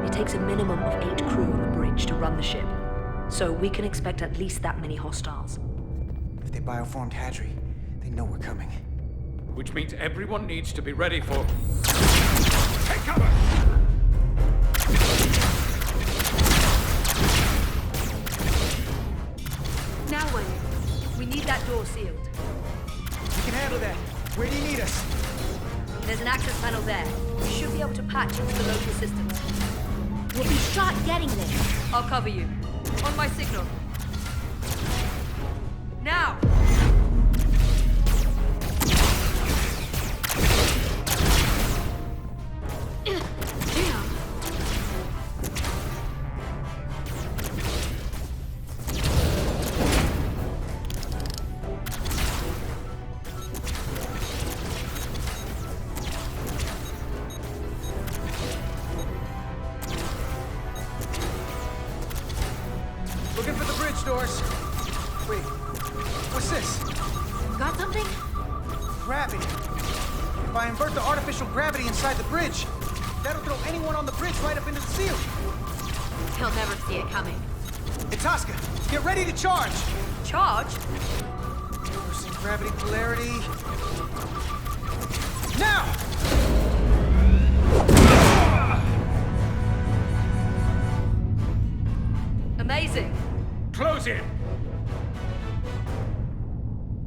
It takes a minimum of 8 crew on the bridge to run the ship. So we can expect at least that many hostiles. If they bioformed Hadri, they know we're coming. Which means everyone needs to be ready for... Take cover! Now when? We need that door sealed. We can handle that. Where do you need us? There's an access panel there. We should be able to patch into the local systems. We'll be shot getting there. I'll cover you. On my signal. Now! Looking for the bridge doors. Wait, what's this? Got something? Gravity. If I invert the artificial gravity inside the bridge, that'll throw anyone on the bridge right up into the ceiling. He'll never see it coming. Itasca, get ready to charge. Charge? Reversing gravity polarity. Now! Amazing. Close in!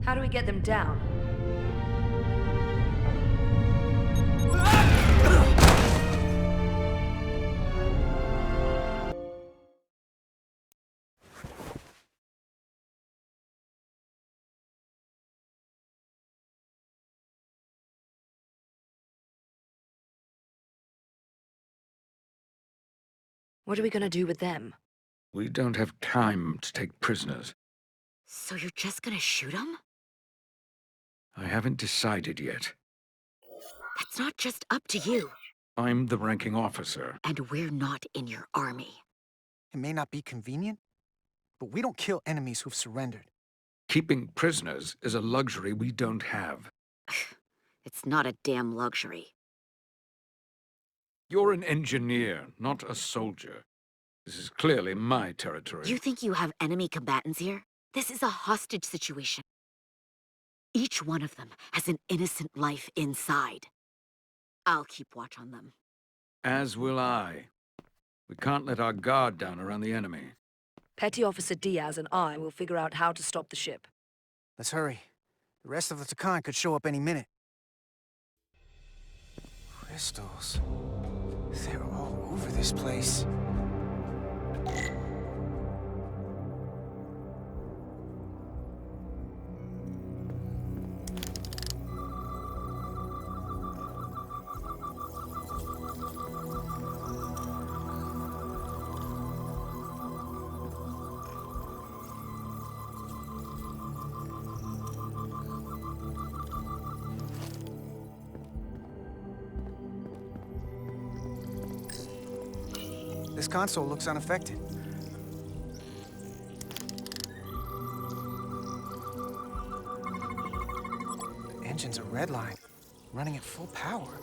How do we get them down? What are we gonna do with them? We don't have time to take prisoners. So you're just gonna shoot him? I haven't decided yet. That's not just up to you. I'm the ranking officer. And we're not in your army. It may not be convenient, but we don't kill enemies who've surrendered. Keeping prisoners is a luxury we don't have. It's not a damn luxury. You're an engineer, not a soldier. This is clearly my territory. You think you have enemy combatants here? This is a hostage situation. Each one of them has an innocent life inside. I'll keep watch on them. As will I. We can't let our guard down around the enemy. Petty Officer Diaz and I will figure out how to stop the ship. Let's hurry. The rest of the Takan could show up any minute. Crystals. They're all over this place. This console looks unaffected. The engine's a red line, running at full power.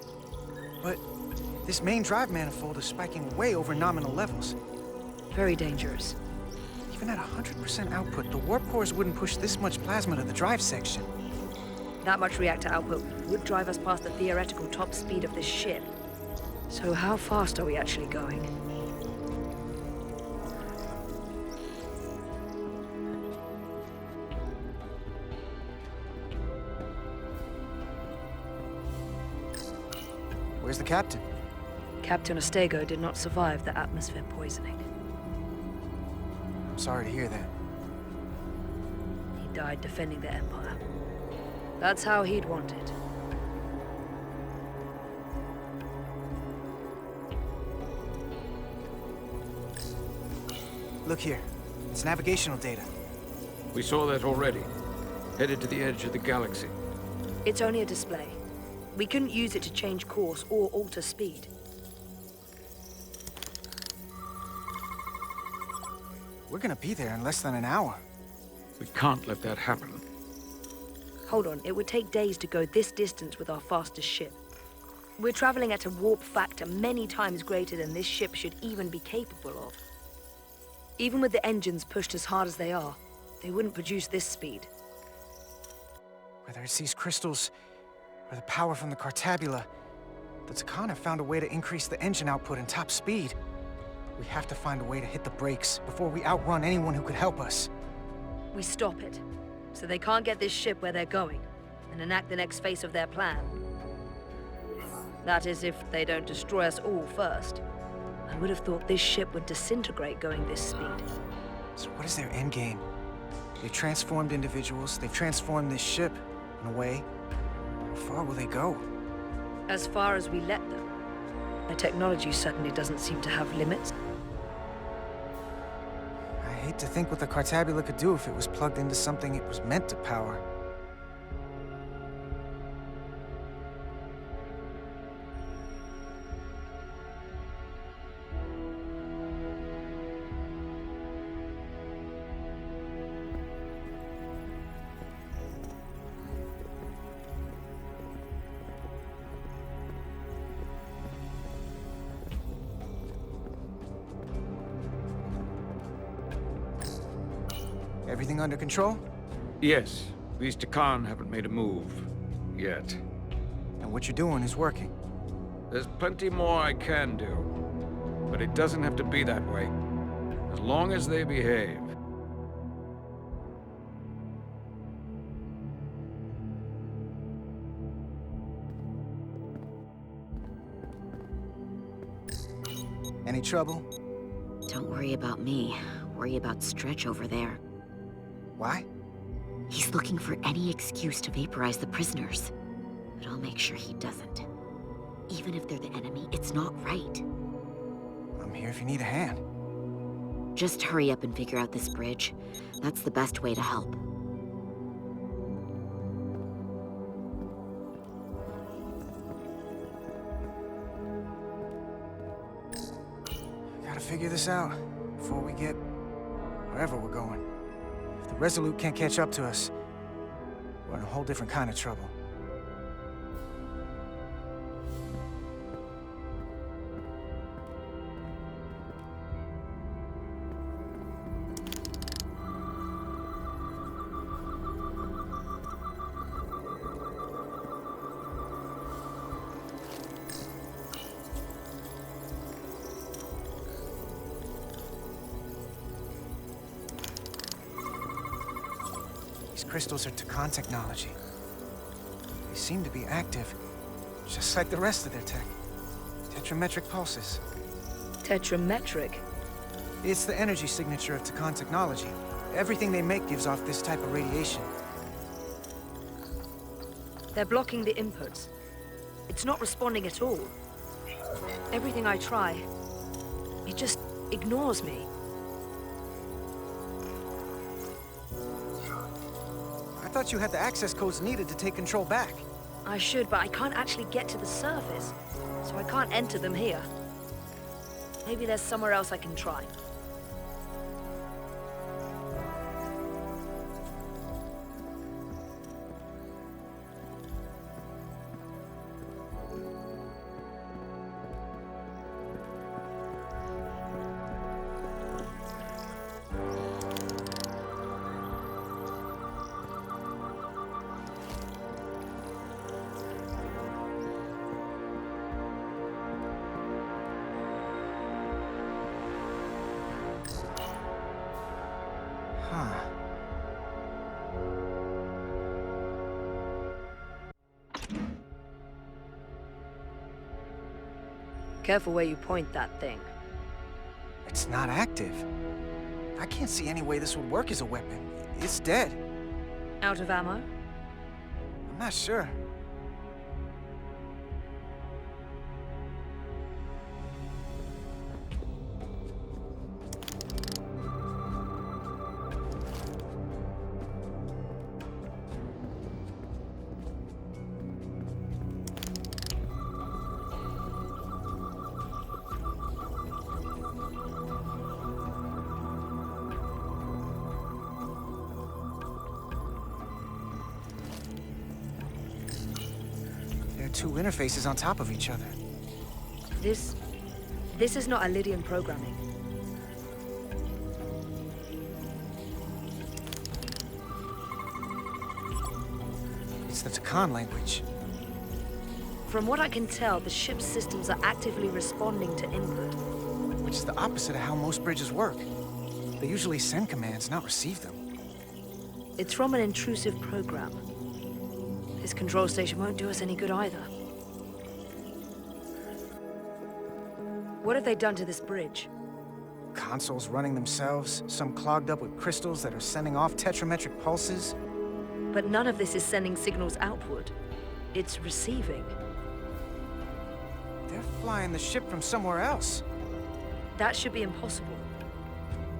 But this main drive manifold is spiking way over nominal levels. Very dangerous. Even at 100% output, the warp cores wouldn't push this much plasma to the drive section. That much reactor output would drive us past the theoretical top speed of this ship. So how fast are we actually going? Where's the captain? Captain Ostego did not survive the atmosphere poisoning. I'm sorry to hear that. He died defending the Empire. That's how he'd want it. Look here. It's navigational data. We saw that already. Headed to the edge of the galaxy. It's only a display. We couldn't use it to change course or alter speed. We're gonna be there in less than an hour. We can't let that happen. Hold on, it would take days to go this distance with our fastest ship. We're traveling at a warp factor many times greater than this ship should even be capable of. Even with the engines pushed as hard as they are, they wouldn't produce this speed. Whether it's these crystals or the power from the Cartabula, the Takana found a way to increase the engine output and top speed. We have to find a way to hit the brakes before we outrun anyone who could help us. We stop it, so they can't get this ship where they're going, and enact the next phase of their plan. That is, if they don't destroy us all first. I would have thought this ship would disintegrate going this speed. So what is their endgame? They've transformed individuals, they've transformed this ship, in a way. How far will they go? As far as we let them. Their technology certainly doesn't seem to have limits. I hate to think what the Cartabula could do if it was plugged into something it was meant to power. Everything under control? Yes, these Takan haven't made a move. Yet. And what you're doing is working. There's plenty more I can do. But it doesn't have to be that way. As long as they behave. Any trouble? Don't worry about me. Worry about Stretch over there. Why? He's looking for any excuse to vaporize the prisoners. But I'll make sure he doesn't. Even if they're the enemy, it's not right. I'm here if you need a hand. Just hurry up and figure out this bridge. That's the best way to help. Gotta figure this out before we get wherever we're going. If the Resolute can't catch up to us, we're in a whole different kind of trouble. These crystals are Takan technology. They seem to be active, just like the rest of their tech. Tetrametric pulses. Tetrametric? It's the energy signature of Takan technology. Everything they make gives off this type of radiation. They're blocking the inputs. It's not responding at all. Everything I try, it just ignores me. I thought you had the access codes needed to take control back. I should, but I can't actually get to the surface, so I can't enter them here. Maybe there's somewhere else I can try. Huh. Careful where you point that thing. It's not active. I can't see any way this would work as a weapon. It's dead. Out of ammo? I'm not sure. two interfaces on top of each other. This is not Lydian programming. It's the Takan language. From what I can tell, the ship's systems are actively responding to input. Which is the opposite of how most bridges work. They usually send commands, not receive them. It's from an intrusive program. This control station won't do us any good either. What have they done to this bridge? Consoles running themselves, some clogged up with crystals that are sending off tetrametric pulses. But none of this is sending signals outward. It's receiving. They're flying the ship from somewhere else. That should be impossible.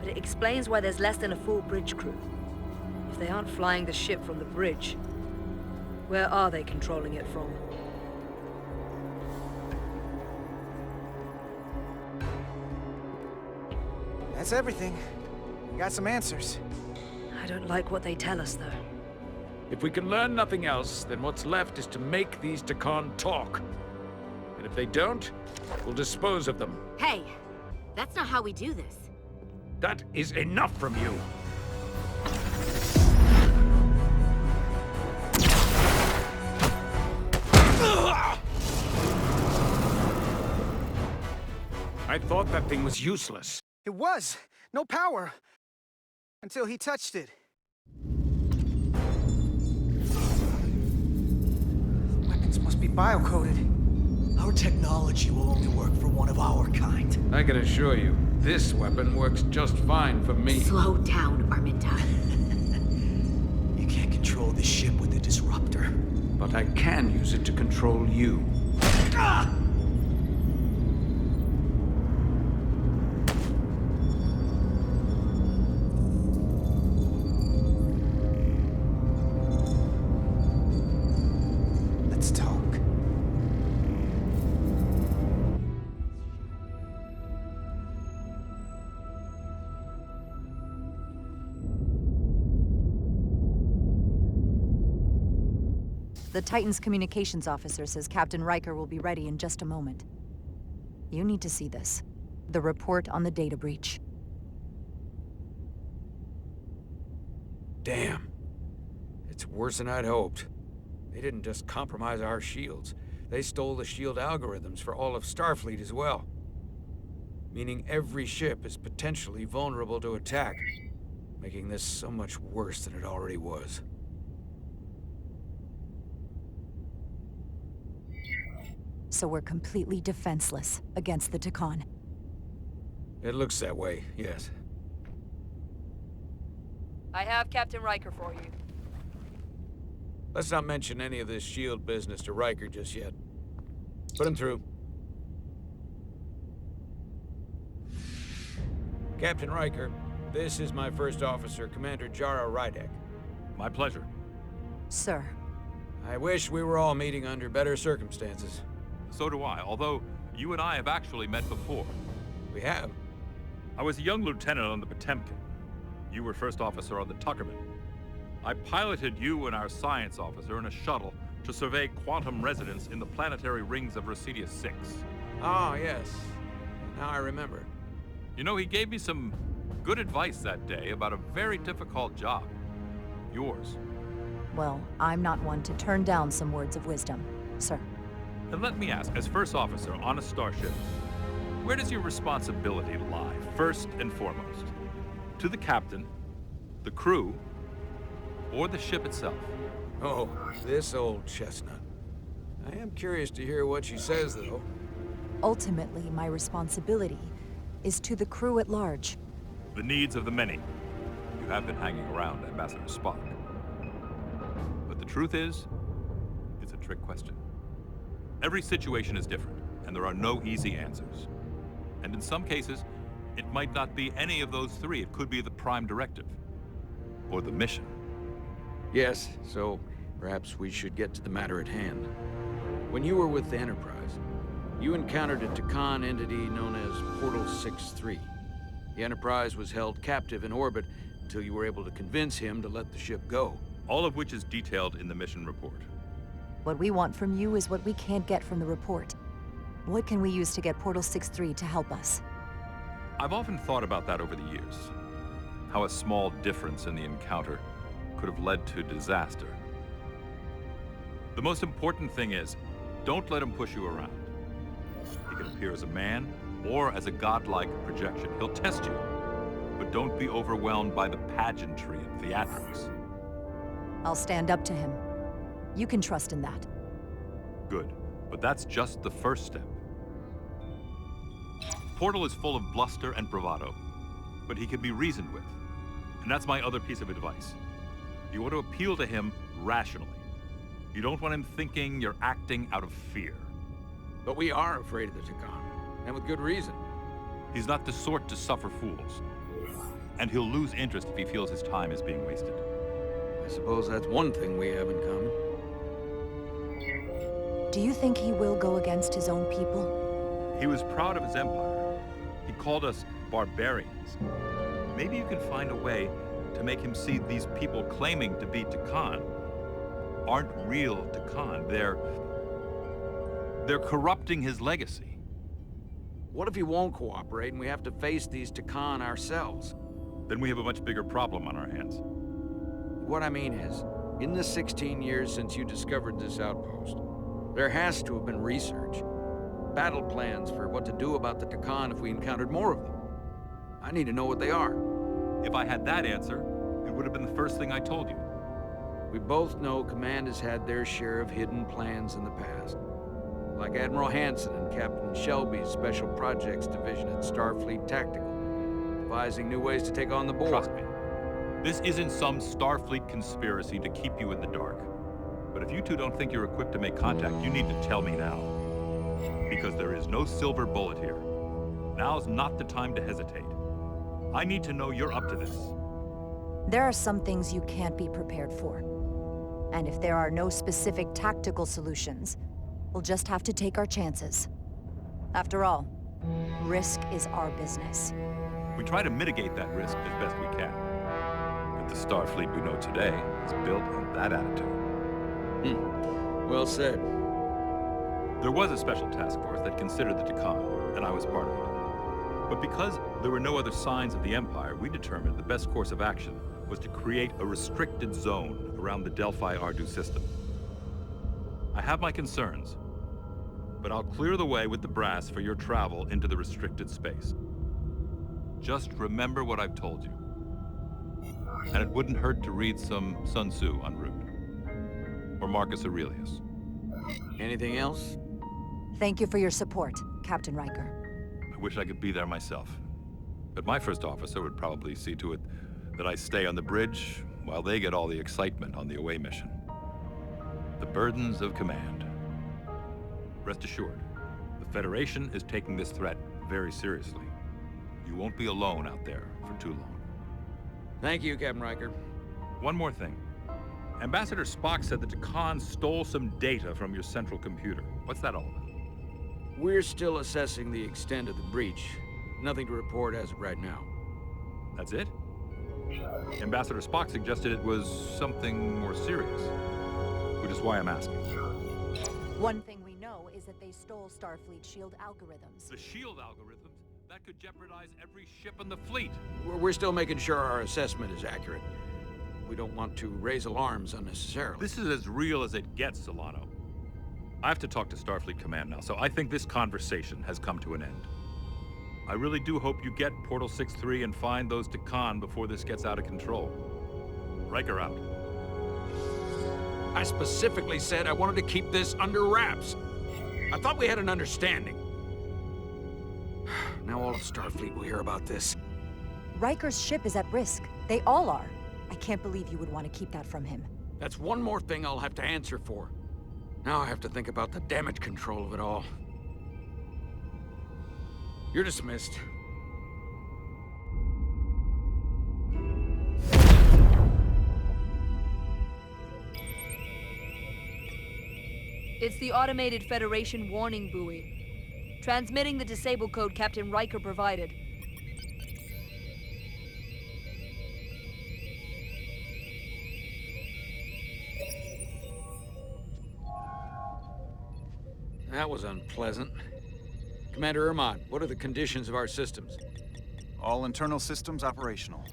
But it explains why there's less than a full bridge crew. If they aren't flying the ship from the bridge, where are they controlling it from? That's everything. We got some answers. I don't like what they tell us, though. If we can learn nothing else, then what's left is to make these Takan talk. And if they don't, we'll dispose of them. Hey, that's not how we do this. That is enough from you. I thought that thing was useless. It was! No power! Until he touched it. The weapons must be biocoded. Our technology will only work for one of our kind. I can assure you, this weapon works just fine for me. Slow down, Arminta. You can't control the ship with the disruptor. But I can use it to control you. Ah! Let's talk. The Titan's communications officer says Captain Riker will be ready in just a moment. You need to see this. The report on the data breach. Damn. It's worse than I'd hoped. They didn't just compromise our shields. They stole the shield algorithms for all of Starfleet as well. Meaning every ship is potentially vulnerable to attack, making this so much worse than it already was. So we're completely defenseless against the Takan. It looks that way, yes. I have Captain Riker for you. Let's not mention any of this shield business to Riker just yet. Put him through. Captain Riker, this is my first officer, Commander Jara Rydek. My pleasure. Sir. I wish we were all meeting under better circumstances. So do I, although you and I have actually met before. We have. I was a young lieutenant on the Potemkin. You were first officer on the Tuckerman. I piloted you and our science officer in a shuttle to survey quantum resonance in the planetary rings of Resurgence 6. Oh, yes. Now I remember. You know, he gave me some good advice that day about a very difficult job. Yours. Well, I'm not one to turn down some words of wisdom, sir. And let me ask, as first officer on a starship, where does your responsibility lie, first and foremost? To the captain, the crew, or the ship itself? Oh, this old chestnut. I am curious to hear what she says, though. Ultimately, my responsibility is to the crew at large. The needs of the many. You have been hanging around Ambassador Spock. But the truth is, it's a trick question. Every situation is different, and there are no easy answers. And in some cases, it might not be any of those three. It could be the prime directive, or the mission. Yes, so perhaps we should get to the matter at hand. When you were with the Enterprise, you encountered a Takan entity known as Portal 6-3. The Enterprise was held captive in orbit until you were able to convince him to let the ship go. All of which is detailed in the mission report. What we want from you is what we can't get from the report. What can we use to get Portal 6-3 to help us? I've often thought about that over the years. How a small difference in the encounter could have led to disaster. The most important thing is, don't let him push you around. He can appear as a man or as a godlike projection. He'll test you, but don't be overwhelmed by the pageantry and theatrics. I'll stand up to him. You can trust in that. Good, but that's just the first step. Portal is full of bluster and bravado, but he can be reasoned with. And that's my other piece of advice. You want to appeal to him rationally. You don't want him thinking you're acting out of fear. But we are afraid of the Takan, and with good reason. He's not the sort to suffer fools. And he'll lose interest if he feels his time is being wasted. I suppose that's one thing we have in common. Do you think he will go against his own people? He was proud of his empire. He called us barbarians. Maybe you can find a way to make him see these people claiming to be Takan aren't real Takan. They're corrupting his legacy. What if he won't cooperate and we have to face these Takan ourselves? Then we have a much bigger problem on our hands. What I mean is, in the 16 years since you discovered this outpost, there has to have been research. Battle plans for what to do about the Takan if we encountered more of them. I need to know what they are. If I had that answer, it would have been the first thing I told you. We both know Command has had their share of hidden plans in the past. Like Admiral Hansen and Captain Shelby's Special Projects Division at Starfleet Tactical, devising new ways to take on the board. Trust me, this isn't some Starfleet conspiracy to keep you in the dark. But if you two don't think you're equipped to make contact, you need to tell me now. Because there is no silver bullet here. Now's not the time to hesitate. I need to know you're up to this. There are some things you can't be prepared for. And if there are no specific tactical solutions, we'll just have to take our chances. After all, risk is our business. We try to mitigate that risk as best we can. But the Starfleet we know today is built on that attitude. Well said. There was a special task force that considered the Takan, and I was part of it. But because there were no other signs of the Empire, we determined the best course of action was to create a restricted zone around the Delphi-Ardu system. I have my concerns, but I'll clear the way with the brass for your travel into the restricted space. Just remember what I've told you. And it wouldn't hurt to read some Sun Tzu en route. Or Marcus Aurelius. Anything else? Thank you for your support, Captain Riker. I wish I could be there myself. But my first officer would probably see to it that I stay on the bridge while they get all the excitement on the away mission. The burdens of command. Rest assured, the Federation is taking this threat very seriously. You won't be alone out there for too long. Thank you, Captain Riker. One more thing. Ambassador Spock said that Takan stole some data from your central computer. What's that all about? We're still assessing the extent of the breach. Nothing to report as of right now. That's it? Ambassador Spock suggested it was something more serious, which is why I'm asking. One thing we know is that they stole Starfleet shield algorithms. The shield algorithms? That could jeopardize every ship in the fleet. We're still making sure our assessment is accurate. We don't want to raise alarms unnecessarily. This is as real as it gets, Solano. I have to talk to Starfleet Command now, so I think this conversation has come to an end. I really do hope you get Portal 6-3 and find those Takan before this gets out of control. Riker out. I specifically said I wanted to keep this under wraps. I thought we had an understanding. Now all of Starfleet will hear about this. Riker's ship is at risk. They all are. I can't believe you would want to keep that from him. That's one more thing I'll have to answer for. Now I have to think about the damage control of it all. You're dismissed. It's the automated Federation warning buoy. Transmitting the disable code Captain Riker provided. That was unpleasant. Commander Ermont, what are the conditions of our systems? All internal systems operational.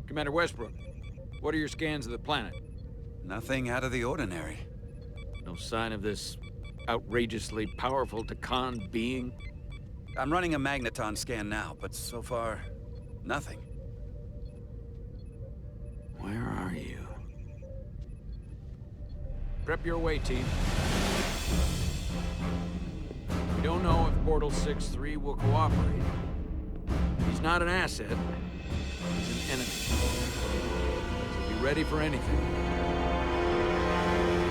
Commander Westbrook, what are your scans of the planet? Nothing out of the ordinary. No sign of this outrageously powerful Takan being? I'm running a magneton scan now, but so far, nothing. Where are you? Prep your way, team. We don't know if Portal 6-3 will cooperate. He's not an asset. He's an enemy. So be ready for anything.